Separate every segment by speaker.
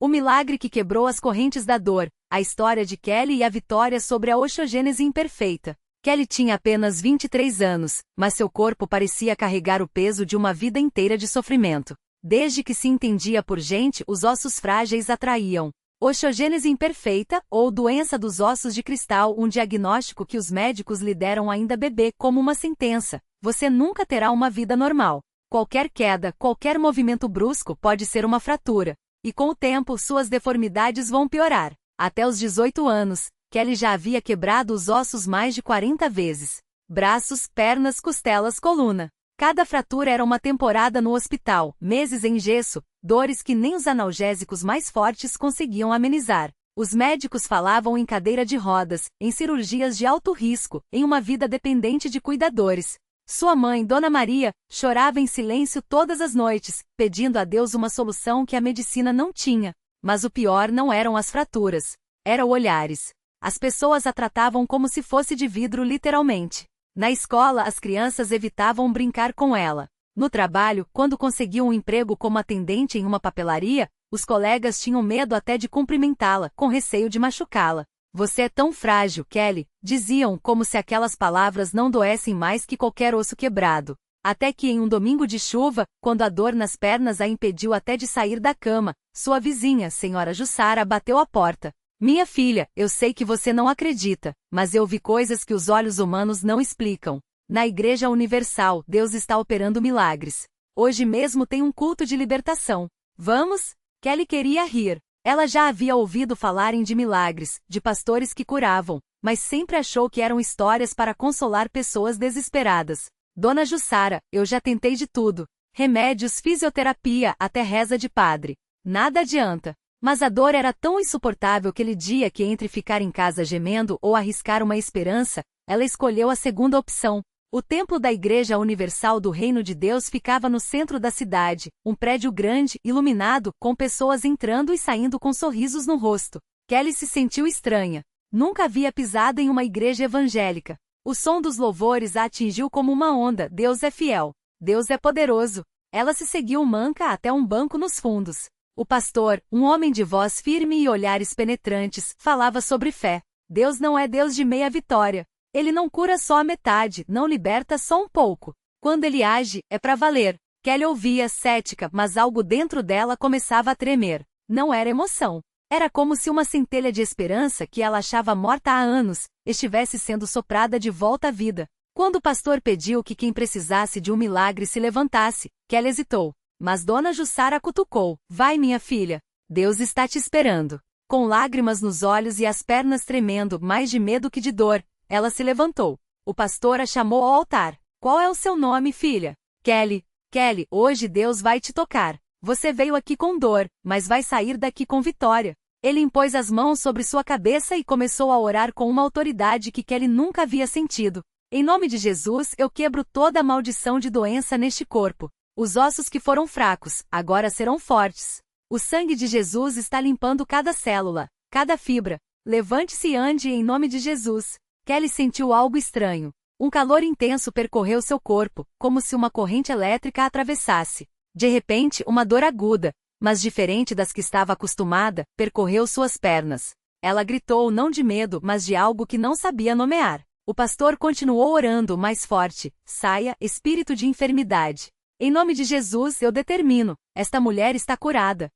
Speaker 1: O milagre que quebrou as correntes da dor, a história de Kelly e a vitória sobre a oxigênese imperfeita. Kelly tinha apenas 23 anos, mas seu corpo parecia carregar o peso de uma vida inteira de sofrimento. Desde que se entendia por gente, os ossos frágeis atraíam. Oxigênese imperfeita, ou doença dos ossos de cristal, um diagnóstico que os médicos lhe deram ainda bebê como uma sentença. Você nunca terá uma vida normal. Qualquer queda, qualquer movimento brusco pode ser uma fratura. E com o tempo, suas deformidades vão piorar. Até os 18 anos, Kelly já havia quebrado os ossos mais de 40 vezes. Braços, pernas, costelas, coluna. Cada fratura era uma temporada no hospital, meses em gesso, dores que nem os analgésicos mais fortes conseguiam amenizar. Os médicos falavam em cadeira de rodas, em cirurgias de alto risco, em uma vida dependente de cuidadores. Sua mãe, Dona Maria, chorava em silêncio todas as noites, pedindo a Deus uma solução que a medicina não tinha. Mas o pior não eram as fraturas. Eram olhares. As pessoas a tratavam como se fosse de vidro literalmente. Na escola, as crianças evitavam brincar com ela. No trabalho, quando conseguiam um emprego como atendente em uma papelaria, os colegas tinham medo até de cumprimentá-la, com receio de machucá-la. Você é tão frágil, Kelly, diziam, como se aquelas palavras não doessem mais que qualquer osso quebrado. Até que em um domingo de chuva, quando a dor nas pernas a impediu até de sair da cama, sua vizinha, Senhora Jussara, bateu à porta. Minha filha, eu sei que você não acredita, mas eu vi coisas que os olhos humanos não explicam. Na Igreja Universal, Deus está operando milagres. Hoje mesmo tem um culto de libertação. Vamos? Kelly queria rir. Ela já havia ouvido falarem de milagres, de pastores que curavam, mas sempre achou que eram histórias para consolar pessoas desesperadas. Dona Jussara, eu já tentei de tudo. Remédios, fisioterapia, até reza de padre. Nada adianta. Mas a dor era tão insuportável aquele dia que entre ficar em casa gemendo ou arriscar uma esperança, ela escolheu a segunda opção. O templo da Igreja Universal do Reino de Deus ficava no centro da cidade, um prédio grande, iluminado, com pessoas entrando e saindo com sorrisos no rosto. Kelly se sentiu estranha. Nunca havia pisado em uma igreja evangélica. O som dos louvores a atingiu como uma onda. Deus é fiel. Deus é poderoso. Ela se seguiu manca até um banco nos fundos. O pastor, um homem de voz firme e olhares penetrantes, falava sobre fé. Deus não é Deus de meia vitória. Ele não cura só a metade, não liberta só um pouco. Quando ele age, é para valer. Kelly ouvia, cética, mas algo dentro dela começava a tremer. Não era emoção. Era como se uma centelha de esperança que ela achava morta há anos, estivesse sendo soprada de volta à vida. Quando o pastor pediu que quem precisasse de um milagre se levantasse, Kelly hesitou. Mas Dona Jussara cutucou. Vai, minha filha. Deus está te esperando. Com lágrimas nos olhos e as pernas tremendo, mais de medo que de dor, ela se levantou. O pastor a chamou ao altar. Qual é o seu nome, filha? Kelly. Kelly, hoje Deus vai te tocar. Você veio aqui com dor, mas vai sair daqui com vitória. Ele impôs as mãos sobre sua cabeça e começou a orar com uma autoridade que Kelly nunca havia sentido. Em nome de Jesus, eu quebro toda a maldição de doença neste corpo. Os ossos que foram fracos, agora serão fortes. O sangue de Jesus está limpando cada célula, cada fibra. Levante-se e ande em nome de Jesus. Kelly sentiu algo estranho. Um calor intenso percorreu seu corpo, como se uma corrente elétrica a atravessasse. De repente, uma dor aguda, mas diferente das que estava acostumada, percorreu suas pernas. Ela gritou não de medo, mas de algo que não sabia nomear. O pastor continuou orando mais forte. Saia, espírito de enfermidade. Em nome de Jesus, eu determino. Esta mulher está curada.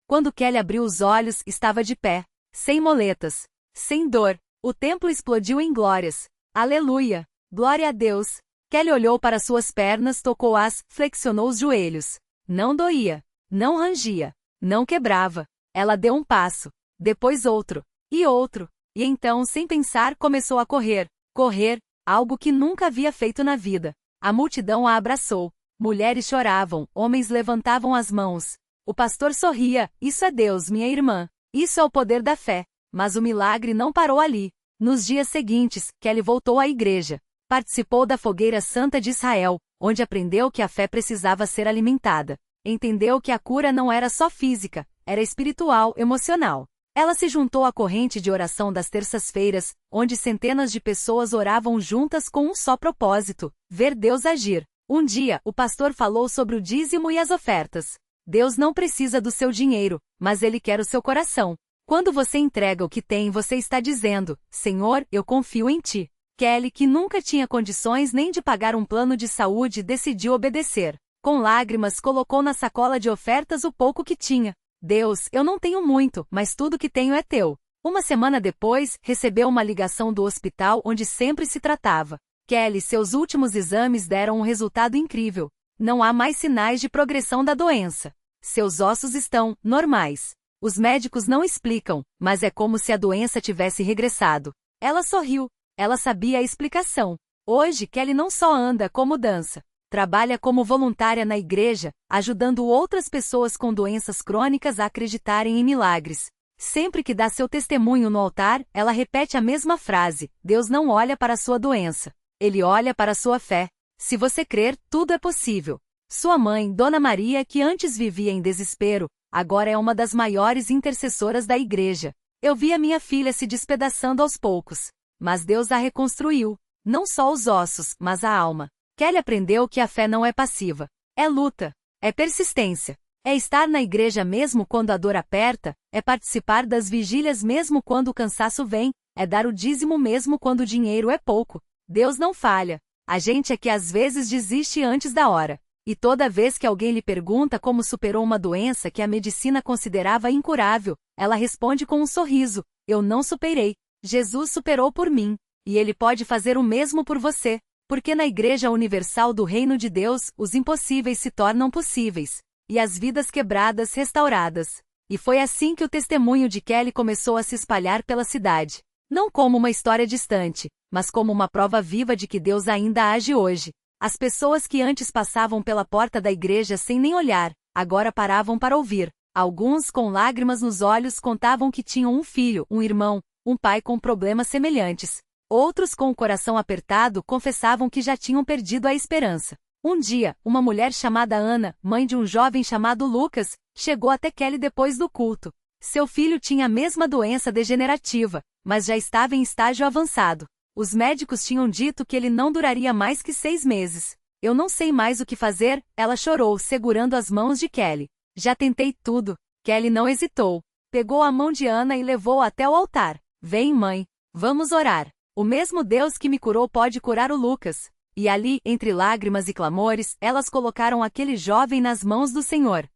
Speaker 1: Quando Kelly abriu os olhos, estava de pé. Sem moletas. Sem dor. O templo explodiu em glórias. Aleluia! Glória a Deus! Kelly olhou para suas pernas, tocou-as, flexionou os joelhos. Não doía. Não rangia. Não quebrava. Ela deu um passo. Depois outro. E outro. E então, sem pensar, começou a correr. Correr. Algo que nunca havia feito na vida. A multidão a abraçou. Mulheres choravam. Homens levantavam as mãos. O pastor sorria. Isso é Deus, minha irmã. Isso é o poder da fé. Mas o milagre não parou ali. Nos dias seguintes, Kelly voltou à igreja. Participou da Fogueira Santa de Israel, onde aprendeu que a fé precisava ser alimentada. Entendeu que a cura não era só física, era espiritual, emocional. Ela se juntou à corrente de oração das terças-feiras, onde centenas de pessoas oravam juntas com um só propósito: ver Deus agir. Um dia, o pastor falou sobre o dízimo e as ofertas. Deus não precisa do seu dinheiro, mas Ele quer o seu coração. Quando você entrega o que tem, você está dizendo: Senhor, eu confio em Ti. Kelly, que nunca tinha condições nem de pagar um plano de saúde, decidiu obedecer. Com lágrimas, colocou na sacola de ofertas o pouco que tinha. Deus, eu não tenho muito, mas tudo que tenho é Teu. Uma semana depois, recebeu uma ligação do hospital onde sempre se tratava. Kelly, seus últimos exames deram um resultado incrível. Não há mais sinais de progressão da doença. Seus ossos estão normais. Os médicos não explicam, mas é como se a doença tivesse regressado. Ela sorriu. Ela sabia a explicação. Hoje, Kelly não só anda como dança. Trabalha como voluntária na igreja, ajudando outras pessoas com doenças crônicas a acreditarem em milagres. Sempre que dá seu testemunho no altar, ela repete a mesma frase: Deus não olha para a sua doença. Ele olha para a sua fé. Se você crer, tudo é possível. Sua mãe, Dona Maria, que antes vivia em desespero, agora é uma das maiores intercessoras da igreja. Eu vi a minha filha se despedaçando aos poucos. Mas Deus a reconstruiu. Não só os ossos, mas a alma. Kelly aprendeu que a fé não é passiva. É luta. É persistência. É estar na igreja mesmo quando a dor aperta, é participar das vigílias mesmo quando o cansaço vem, é dar o dízimo mesmo quando o dinheiro é pouco. Deus não falha. A gente é que às vezes desiste antes da hora. E toda vez que alguém lhe pergunta como superou uma doença que a medicina considerava incurável, ela responde com um sorriso: Eu não superei. Jesus superou por mim. E Ele pode fazer o mesmo por você. Porque na Igreja Universal do Reino de Deus, os impossíveis se tornam possíveis. E as vidas quebradas restauradas. E foi assim que o testemunho de Kelly começou a se espalhar pela cidade. Não como uma história distante, mas como uma prova viva de que Deus ainda age hoje. As pessoas que antes passavam pela porta da igreja sem nem olhar, agora paravam para ouvir. Alguns, com lágrimas nos olhos, contavam que tinham um filho, um irmão, um pai com problemas semelhantes. Outros, com o coração apertado, confessavam que já tinham perdido a esperança. Um dia, uma mulher chamada Ana, mãe de um jovem chamado Lucas, chegou até Kelly depois do culto. Seu filho tinha a mesma doença degenerativa, mas já estava em estágio avançado. Os médicos tinham dito que ele não duraria mais que 6 meses. Eu não sei mais o que fazer, ela chorou, segurando as mãos de Kelly. Já tentei tudo. Kelly não hesitou. Pegou a mão de Ana e levou-a até o altar. Vem, mãe. Vamos orar. O mesmo Deus que me curou pode curar o Lucas. E ali, entre lágrimas e clamores, elas colocaram aquele jovem nas mãos do Senhor.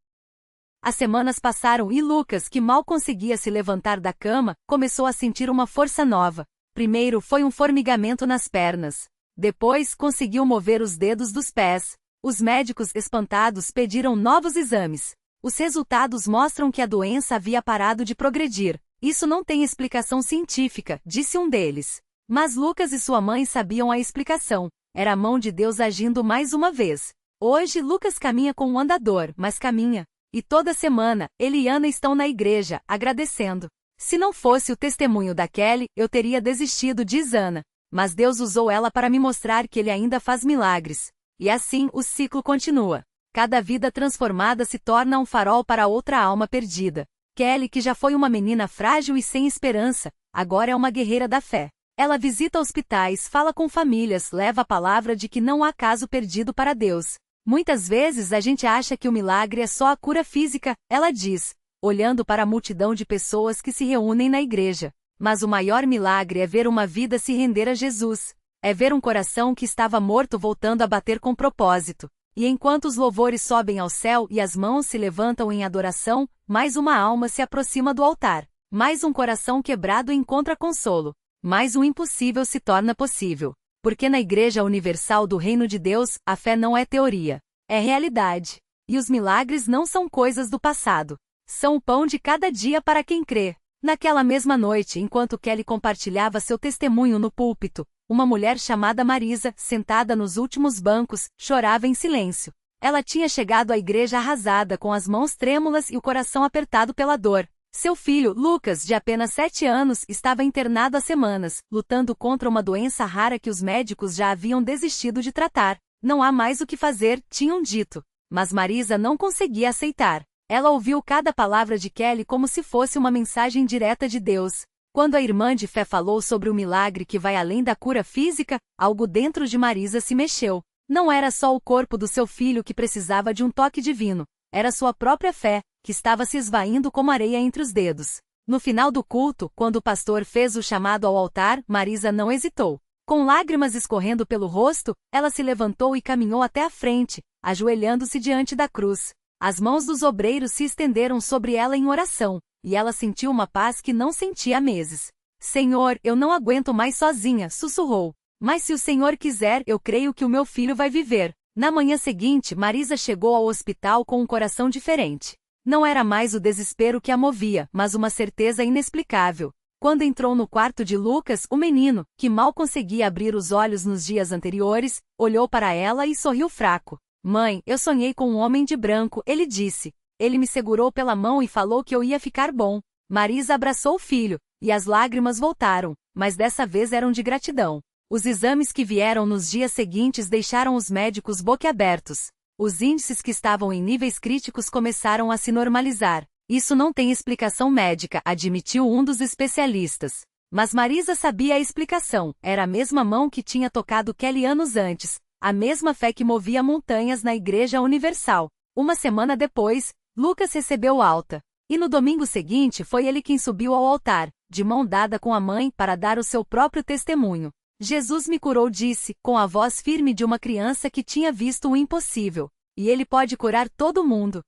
Speaker 1: As semanas passaram e Lucas, que mal conseguia se levantar da cama, começou a sentir uma força nova. Primeiro foi um formigamento nas pernas. Depois conseguiu mover os dedos dos pés. Os médicos, espantados, pediram novos exames. Os resultados mostram que a doença havia parado de progredir. Isso não tem explicação científica, disse um deles. Mas Lucas e sua mãe sabiam a explicação. Era a mão de Deus agindo mais uma vez. Hoje Lucas caminha com um andador, mas caminha. E toda semana, ele e Ana estão na igreja, agradecendo. Se não fosse o testemunho da Kelly, eu teria desistido, diz Ana. Mas Deus usou ela para me mostrar que Ele ainda faz milagres. E assim, o ciclo continua. Cada vida transformada se torna um farol para outra alma perdida. Kelly, que já foi uma menina frágil e sem esperança, agora é uma guerreira da fé. Ela visita hospitais, fala com famílias, leva a palavra de que não há caso perdido para Deus. Muitas vezes a gente acha que o milagre é só a cura física, ela diz, olhando para a multidão de pessoas que se reúnem na igreja. Mas o maior milagre é ver uma vida se render a Jesus. É ver um coração que estava morto voltando a bater com propósito. E enquanto os louvores sobem ao céu e as mãos se levantam em adoração, mais uma alma se aproxima do altar. Mais um coração quebrado encontra consolo. Mais o impossível se torna possível. Porque na Igreja Universal do Reino de Deus, a fé não é teoria. É realidade. E os milagres não são coisas do passado. São o pão de cada dia para quem crê. Naquela mesma noite, enquanto Kelly compartilhava seu testemunho no púlpito, uma mulher chamada Marisa, sentada nos últimos bancos, chorava em silêncio. Ela tinha chegado à igreja arrasada, com as mãos trêmulas e o coração apertado pela dor. Seu filho, Lucas, de apenas 7 anos, estava internado há semanas, lutando contra uma doença rara que os médicos já haviam desistido de tratar. Não há mais o que fazer, tinham dito. Mas Marisa não conseguia aceitar. Ela ouviu cada palavra de Kelly como se fosse uma mensagem direta de Deus. Quando a irmã de fé falou sobre o milagre que vai além da cura física, algo dentro de Marisa se mexeu. Não era só o corpo do seu filho que precisava de um toque divino. Era sua própria fé, que estava se esvaindo como areia entre os dedos. No final do culto, quando o pastor fez o chamado ao altar, Marisa não hesitou. Com lágrimas escorrendo pelo rosto, ela se levantou e caminhou até a frente, ajoelhando-se diante da cruz. As mãos dos obreiros se estenderam sobre ela em oração, e ela sentiu uma paz que não sentia há meses. Senhor, eu não aguento mais sozinha, sussurrou. Mas se o Senhor quiser, eu creio que o meu filho vai viver. Na manhã seguinte, Marisa chegou ao hospital com um coração diferente. Não era mais o desespero que a movia, mas uma certeza inexplicável. Quando entrou no quarto de Lucas, o menino, que mal conseguia abrir os olhos nos dias anteriores, olhou para ela e sorriu fraco. Mãe, eu sonhei com um homem de branco, ele disse. Ele me segurou pela mão e falou que eu ia ficar bom. Marisa abraçou o filho, e as lágrimas voltaram, mas dessa vez eram de gratidão. Os exames que vieram nos dias seguintes deixaram os médicos boquiabertos. Os índices que estavam em níveis críticos começaram a se normalizar. Isso não tem explicação médica, admitiu um dos especialistas. Mas Marisa sabia a explicação, era a mesma mão que tinha tocado Kelly anos antes, a mesma fé que movia montanhas na Igreja Universal. Uma semana depois, Lucas recebeu alta. E no domingo seguinte foi ele quem subiu ao altar, de mão dada com a mãe, para dar o seu próprio testemunho. Jesus me curou, disse, com a voz firme de uma criança que tinha visto o impossível. E ele pode curar todo mundo.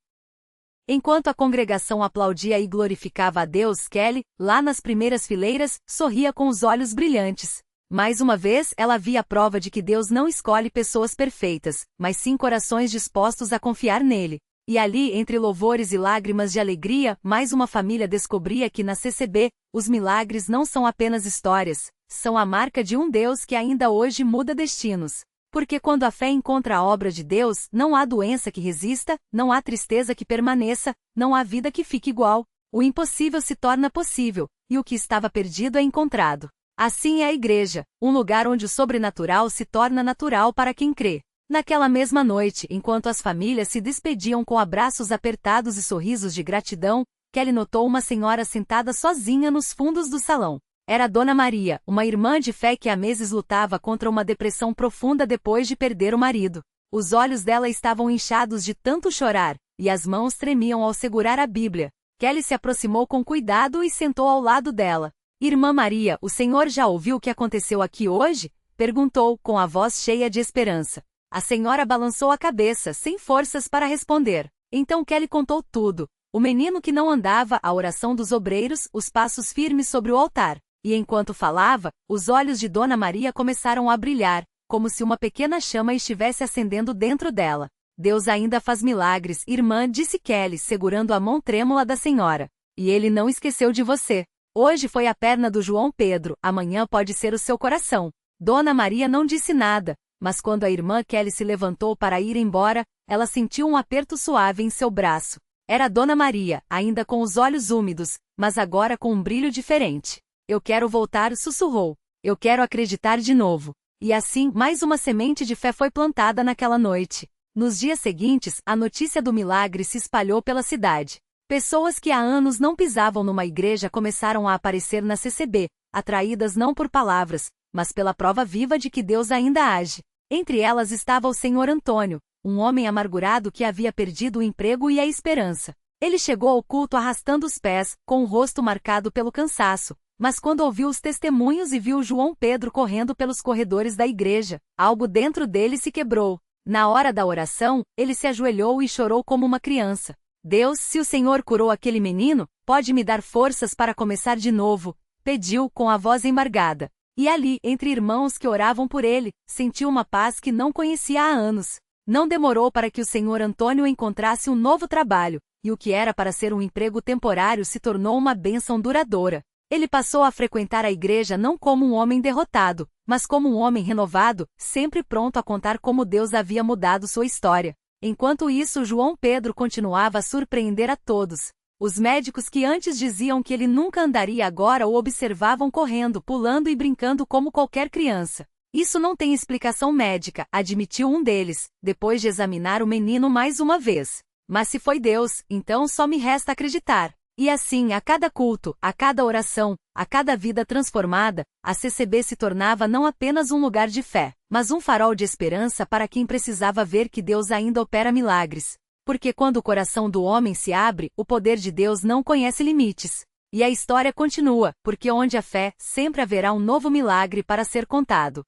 Speaker 1: Enquanto a congregação aplaudia e glorificava a Deus, Kelly, lá nas primeiras fileiras, sorria com os olhos brilhantes. Mais uma vez, ela via a prova de que Deus não escolhe pessoas perfeitas, mas sim corações dispostos a confiar nele. E ali, entre louvores e lágrimas de alegria, mais uma família descobria que na CCB, os milagres não são apenas histórias, são a marca de um Deus que ainda hoje muda destinos. Porque quando a fé encontra a obra de Deus, não há doença que resista, não há tristeza que permaneça, não há vida que fique igual. O impossível se torna possível, e o que estava perdido é encontrado. Assim é a igreja, um lugar onde o sobrenatural se torna natural para quem crê. Naquela mesma noite, enquanto as famílias se despediam com abraços apertados e sorrisos de gratidão, Kelly notou uma senhora sentada sozinha nos fundos do salão. Era Dona Maria, uma irmã de fé que há meses lutava contra uma depressão profunda depois de perder o marido. Os olhos dela estavam inchados de tanto chorar, e as mãos tremiam ao segurar a Bíblia. Kelly se aproximou com cuidado e sentou ao lado dela. Irmã Maria, o senhor já ouviu o que aconteceu aqui hoje? Perguntou, com a voz cheia de esperança. A senhora balançou a cabeça, sem forças para responder. Então Kelly contou tudo. O menino que não andava, a oração dos obreiros, os passos firmes sobre o altar. E enquanto falava, os olhos de Dona Maria começaram a brilhar, como se uma pequena chama estivesse acendendo dentro dela. Deus ainda faz milagres, irmã, disse Kelly, segurando a mão trêmula da senhora. E ele não esqueceu de você. Hoje foi a perna do João Pedro, amanhã pode ser o seu coração. Dona Maria não disse nada, mas quando a irmã Kelly se levantou para ir embora, ela sentiu um aperto suave em seu braço. Era Dona Maria, ainda com os olhos úmidos, mas agora com um brilho diferente. Eu quero voltar, sussurrou. Eu quero acreditar de novo. E assim, mais uma semente de fé foi plantada naquela noite. Nos dias seguintes, a notícia do milagre se espalhou pela cidade. Pessoas que há anos não pisavam numa igreja começaram a aparecer na CCB, atraídas não por palavras, mas pela prova viva de que Deus ainda age. Entre elas estava o Senhor Antônio, um homem amargurado que havia perdido o emprego e a esperança. Ele chegou ao culto arrastando os pés, com o rosto marcado pelo cansaço. Mas quando ouviu os testemunhos e viu João Pedro correndo pelos corredores da igreja, algo dentro dele se quebrou. Na hora da oração, ele se ajoelhou e chorou como uma criança. Deus, se o Senhor curou aquele menino, pode me dar forças para começar de novo, pediu com a voz embargada. E ali, entre irmãos que oravam por ele, sentiu uma paz que não conhecia há anos. Não demorou para que o Senhor Antônio encontrasse um novo trabalho, e o que era para ser um emprego temporário se tornou uma bênção duradoura. Ele passou a frequentar a igreja não como um homem derrotado, mas como um homem renovado, sempre pronto a contar como Deus havia mudado sua história. Enquanto isso, João Pedro continuava a surpreender a todos. Os médicos que antes diziam que ele nunca andaria agora o observavam correndo, pulando e brincando como qualquer criança. Isso não tem explicação médica, admitiu um deles, depois de examinar o menino mais uma vez. Mas se foi Deus, então só me resta acreditar. E assim, a cada culto, a cada oração, a cada vida transformada, a CCB se tornava não apenas um lugar de fé, mas um farol de esperança para quem precisava ver que Deus ainda opera milagres. Porque quando o coração do homem se abre, o poder de Deus não conhece limites. E a história continua, porque onde há fé, sempre haverá um novo milagre para ser contado.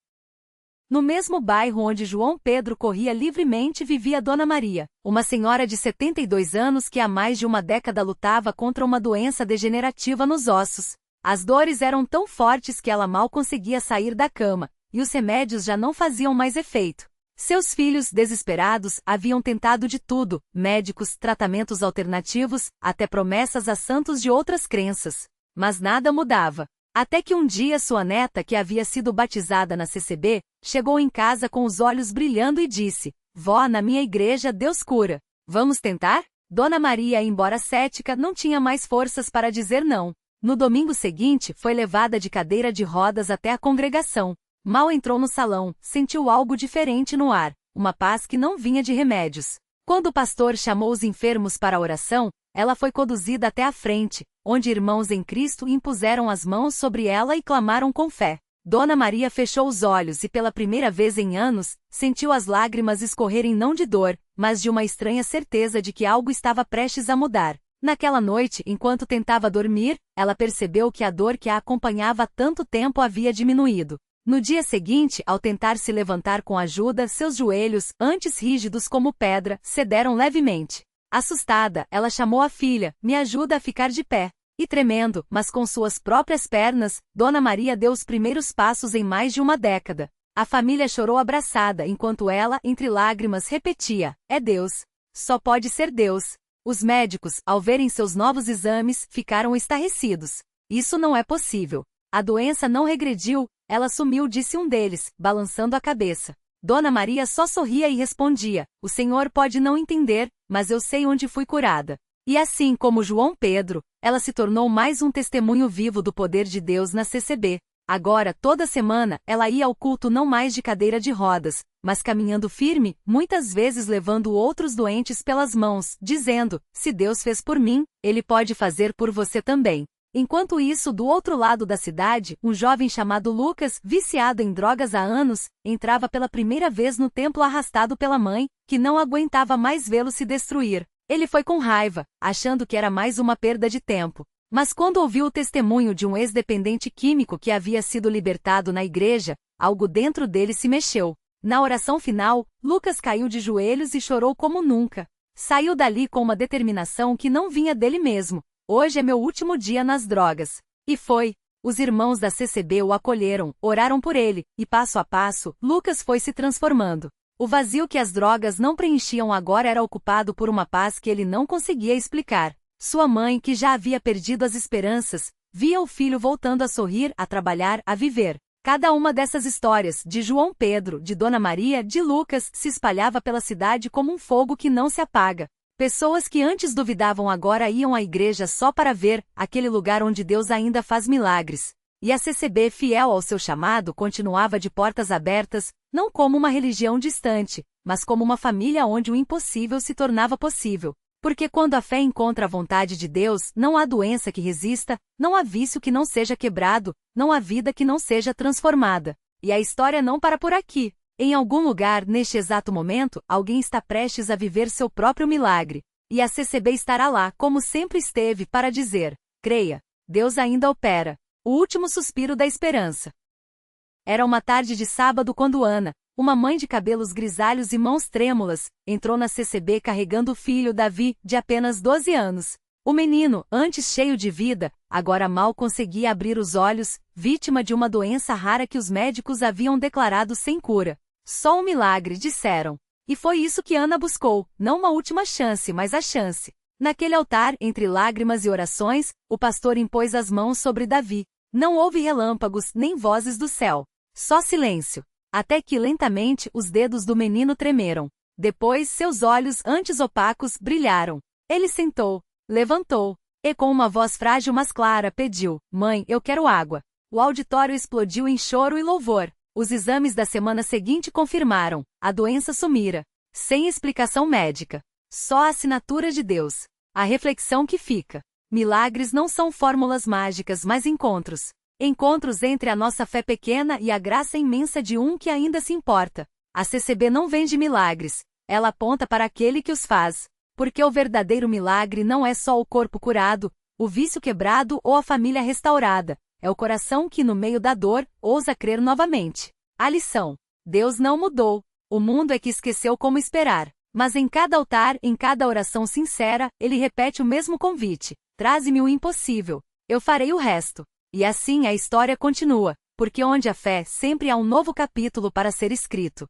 Speaker 1: No mesmo bairro onde João Pedro corria livremente vivia Dona Maria, uma senhora de 72 anos que há mais de uma década lutava contra uma doença degenerativa nos ossos. As dores eram tão fortes que ela mal conseguia sair da cama, e os remédios já não faziam mais efeito. Seus filhos, desesperados, haviam tentado de tudo, médicos, tratamentos alternativos, até promessas a santos de outras crenças. Mas nada mudava. Até que um dia sua neta, que havia sido batizada na CCB, chegou em casa com os olhos brilhando e disse: "Vó, na minha igreja Deus cura. Vamos tentar?" Dona Maria, embora cética, não tinha mais forças para dizer não. No domingo seguinte, foi levada de cadeira de rodas até a congregação. Mal entrou no salão, sentiu algo diferente no ar, uma paz que não vinha de remédios. Quando o pastor chamou os enfermos para a oração, ela foi conduzida até a frente, onde irmãos em Cristo impuseram as mãos sobre ela e clamaram com fé. Dona Maria fechou os olhos e pela primeira vez em anos, sentiu as lágrimas escorrerem não de dor, mas de uma estranha certeza de que algo estava prestes a mudar. Naquela noite, enquanto tentava dormir, ela percebeu que a dor que a acompanhava há tanto tempo havia diminuído. No dia seguinte, ao tentar se levantar com ajuda, seus joelhos, antes rígidos como pedra, cederam levemente. Assustada, ela chamou a filha: "Me ajuda a ficar de pé." E tremendo, mas com suas próprias pernas, Dona Maria deu os primeiros passos em mais de uma década. A família chorou abraçada enquanto ela, entre lágrimas, repetia: "É Deus. Só pode ser Deus." Os médicos, ao verem seus novos exames, ficaram estarrecidos. "Isso não é possível. A doença não regrediu." "Ela sumiu", disse um deles, balançando a cabeça. Dona Maria só sorria e respondia: "O senhor pode não entender, mas eu sei onde fui curada." E assim como João Pedro, ela se tornou mais um testemunho vivo do poder de Deus na CCB. Agora, toda semana, ela ia ao culto não mais de cadeira de rodas, mas caminhando firme, muitas vezes levando outros doentes pelas mãos, dizendo: "Se Deus fez por mim, Ele pode fazer por você também." Enquanto isso, do outro lado da cidade, um jovem chamado Lucas, viciado em drogas há anos, entrava pela primeira vez no templo arrastado pela mãe, que não aguentava mais vê-lo se destruir. Ele foi com raiva, achando que era mais uma perda de tempo. Mas quando ouviu o testemunho de um ex-dependente químico que havia sido libertado na igreja, algo dentro dele se mexeu. Na oração final, Lucas caiu de joelhos e chorou como nunca. Saiu dali com uma determinação que não vinha dele mesmo. "Hoje é meu último dia nas drogas." E foi. Os irmãos da CCB o acolheram, oraram por ele, e passo a passo, Lucas foi se transformando. O vazio que as drogas não preenchiam agora era ocupado por uma paz que ele não conseguia explicar. Sua mãe, que já havia perdido as esperanças, via o filho voltando a sorrir, a trabalhar, a viver. Cada uma dessas histórias, de João Pedro, de Dona Maria, de Lucas, se espalhava pela cidade como um fogo que não se apaga. Pessoas que antes duvidavam agora iam à igreja só para ver, aquele lugar onde Deus ainda faz milagres. E a CCB, fiel ao seu chamado, continuava de portas abertas, não como uma religião distante, mas como uma família onde o impossível se tornava possível. Porque quando a fé encontra a vontade de Deus, não há doença que resista, não há vício que não seja quebrado, não há vida que não seja transformada. E a história não para por aqui. Em algum lugar, neste exato momento, alguém está prestes a viver seu próprio milagre. E a CCB estará lá, como sempre esteve, para dizer: "Creia, Deus ainda opera." O último suspiro da esperança. Era uma tarde de sábado quando Ana, uma mãe de cabelos grisalhos e mãos trêmulas, entrou na CCB carregando o filho Davi, de apenas 12 anos. O menino, antes cheio de vida, agora mal conseguia abrir os olhos, vítima de uma doença rara que os médicos haviam declarado sem cura. Só um milagre, disseram. E foi isso que Ana buscou, não uma última chance, mas a chance. Naquele altar, entre lágrimas e orações, o pastor impôs as mãos sobre Davi. Não houve relâmpagos, nem vozes do céu. Só silêncio. Até que, lentamente, os dedos do menino tremeram. Depois, seus olhos, antes opacos, brilharam. Ele sentou, levantou, e com uma voz frágil mas clara, pediu: "Mãe, eu quero água." O auditório explodiu em choro e louvor. Os exames da semana seguinte confirmaram: a doença sumira. Sem explicação médica. Só a assinatura de Deus. A reflexão que fica: milagres não são fórmulas mágicas, mas encontros. Encontros entre a nossa fé pequena e a graça imensa de um que ainda se importa. A CCB não vende milagres. Ela aponta para aquele que os faz. Porque o verdadeiro milagre não é só o corpo curado, o vício quebrado ou a família restaurada. É o coração que, no meio da dor, ousa crer novamente. A lição: Deus não mudou. O mundo é que esqueceu como esperar. Mas em cada altar, em cada oração sincera, ele repete o mesmo convite: traze-me o impossível. Eu farei o resto. E assim a história continua, porque onde há fé, sempre há um novo capítulo para ser escrito.